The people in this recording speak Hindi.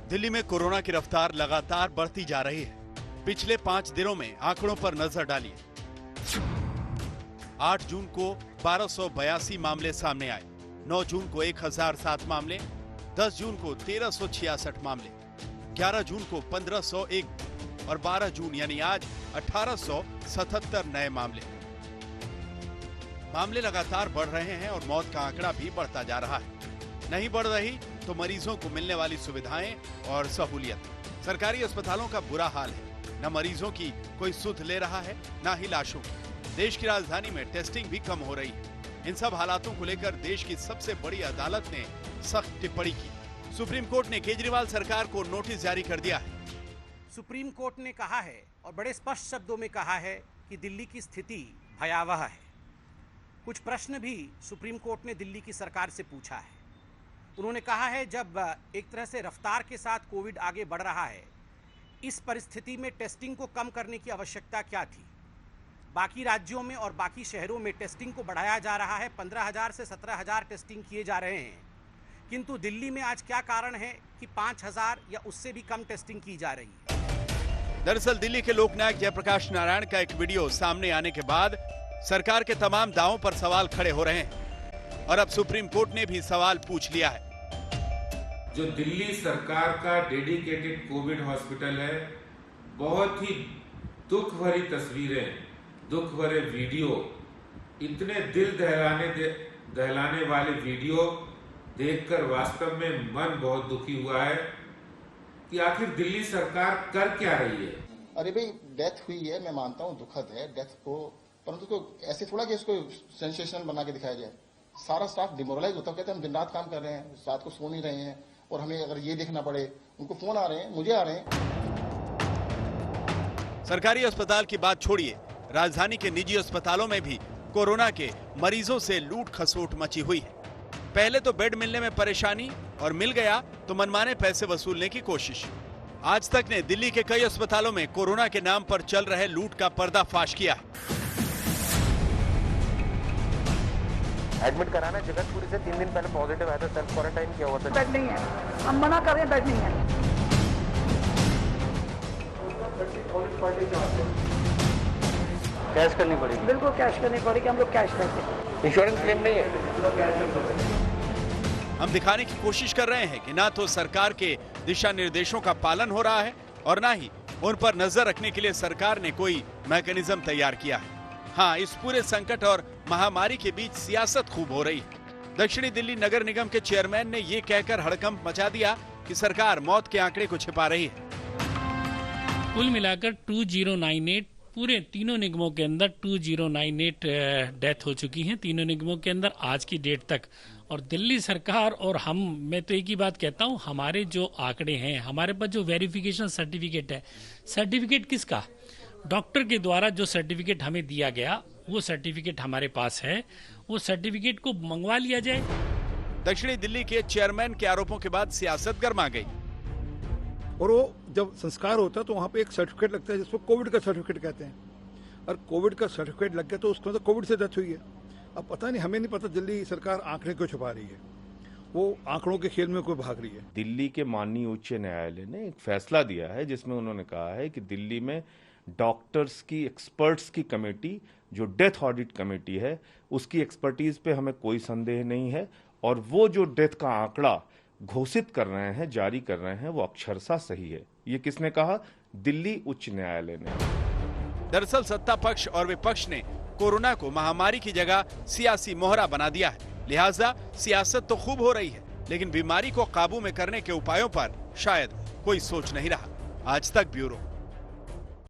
दिल्ली में कोरोना की रफ्तार लगातार बढ़ती जा रही है। पिछले 5 दिनों में आंकड़ों पर नजर डालिए। 8 जून को 1282 मामले सामने आए, 9 जून को 1007 मामले, 10 जून को 1366 मामले, 11 जून को 1501 और 12 जून यानी आज 1877 नए मामले। मामले लगातार बढ़ रहे हैं और मौत का आंकड़ा भी बढ़ता जा रहा है। नहीं बढ़ रही तो मरीजों को मिलने वाली सुविधाएं और सहूलियत। सरकारी अस्पतालों का बुरा हाल है, न मरीजों की कोई सुध ले रहा है, न ही लाशों की। देश की राजधानी में टेस्टिंग भी कम हो रही है। इन सब हालातों को लेकर देश की सबसे बड़ी अदालत ने सख्त टिप्पणी की। सुप्रीम कोर्ट ने केजरीवाल सरकार को नोटिस जारी कर दिया है। सुप्रीम कोर्ट ने कहा है और बड़े स्पष्ट शब्दों में कहा है कि दिल्ली की स्थिति भयावह है। कुछ प्रश्न भी सुप्रीम कोर्ट ने दिल्ली की सरकार से पूछा है। उन्होंने कहा है जब एक तरह से रफ्तार के साथ कोविड आगे बढ़ रहा है, इस परिस्थिति में टेस्टिंग को कम करने की आवश्यकता क्या थी। बाकी राज्यों में और बाकी शहरों में टेस्टिंग को बढ़ाया जा रहा है, 15,000 से 17,000 टेस्टिंग किए जा रहे हैं, किंतु दिल्ली में आज क्या कारण है कि 5,000 या उससे भी कम टेस्टिंग की जा रही है। दरअसल दिल्ली के लोकनायक जयप्रकाश नारायण का एक वीडियो सामने आने के बाद सरकार के तमाम दावों पर सवाल खड़े हो रहे हैं और अब सुप्रीम कोर्ट ने भी सवाल पूछ लिया है। जो दिल्ली सरकार का डेडिकेटेड कोविड हॉस्पिटल है, बहुत ही दुख भरी तस्वीरें, दुख भरे वीडियो, इतने दिल दहलाने वाले वीडियो देखकर वास्तव में मन बहुत दुखी हुआ है कि आखिर दिल्ली सरकार कर क्या रही है। अरे भाई, डेथ हुई है, मैं मानता हूँ दुखद है डेथ को, परंतु तो ऐसे थोड़ा कि इसको सेंसेशनल बना के दिखाया जाए। सारा स्टाफ डिमोरलाइज होता है, कहते हैं हम दिन रात काम कर रहे हैं, रात को सो नहीं रहे हैं और हमें अगर ये देखना पड़े, उनको फोन आ रहे हैं, मुझे आ रहे हैं। सरकारी अस्पताल की बात छोड़िए, राजधानी के निजी अस्पतालों में भी कोरोना के मरीजों से लूट खसोट मची हुई है। पहले तो बेड मिलने में परेशानी और मिल गया तो मनमाने पैसे वसूलने की कोशिश। आज तक ने दिल्ली के कई अस्पतालों में कोरोना के नाम पर चल रहे लूट का पर्दाफाश किया है। एडमिट कराना जगतपुरी से 3 दिन पहले पॉजिटिव आया था, सेल्फ क्वारंटाइन किया हुआ था। बेड नहीं है, हम मना कर रहे हैं, बेड नहीं है। कैश करनी पड़ेगी, बिल्कुल कैश करनी पड़ेगी, हम लोग कैश करते हैं। इंश्योरेंस क्लेम नहीं है। हम दिखाने की कोशिश कर रहे हैं कि ना तो सरकार के दिशा निर्देशों का पालन हो रहा है और ना ही उन पर नजर रखने के लिए सरकार ने कोई मैकेनिज्म तैयार किया है। हाँ, इस पूरे संकट और महामारी के बीच सियासत खूब हो रही है। दक्षिणी दिल्ली नगर निगम के चेयरमैन ने ये कहकर हड़कंप मचा दिया कि सरकार मौत के आंकड़े को छिपा रही है। कुल मिलाकर 2098 पूरे तीनों निगमों के अंदर 2098 डेथ हो चुकी हैं, तीनों निगमों के अंदर आज की डेट तक। और दिल्ली सरकार और मैं तो एक ही बात कहता हूं, हमारे जो आंकड़े हैं, हमारे पास जो वेरिफिकेशन सर्टिफिकेट है, सर्टिफिकेट किसका? डॉक्टर के द्वारा जो सर्टिफिकेट हमें दिया गया, वो सर्टिफिकेट हमारे पास है, वो सर्टिफिकेट को मंगवा लिया जाए। दक्षिणी दिल्ली के चेयरमैन के आरोपों के बाद सियासत गर्मा गई और वो जब संस्कार होता है तो वहाँ पे एक सर्टिफिकेट लगता है जिसको कोविड का सर्टिफिकेट कहते हैं, और कोविड का सर्टिफिकेट लग गया तो उसको तो कोविड से डेथ हुई है। अब पता नहीं, हमें नहीं पता दिल्ली सरकार आंकड़े क्यों छुपा रही है, वो आंकड़ों के खेल में कोई भाग रही है। दिल्ली के माननीय उच्च न्यायालय ने एक फैसला दिया है जिसमें उन्होंने कहा है कि दिल्ली में डॉक्टर्स की एक्सपर्ट्स की कमेटी, जो डेथ ऑडिट कमेटी है, उसकी एक्सपर्टीज पे हमें कोई संदेह नहीं है और वो जो डेथ का आंकड़ा घोषित कर रहे हैं, जारी कर रहे हैं, वो अक्षरशः सही है। ये किसने कहा? दिल्ली उच्च न्यायालय ने। दरअसल सत्ता पक्ष और विपक्ष ने कोरोना को महामारी की जगह सियासी मोहरा बना दिया है। लिहाजा सियासत तो खूब हो रही है, लेकिन बीमारी को काबू में करने के उपायों पर शायद कोई सोच नहीं रहा। आज तक ब्यूरो।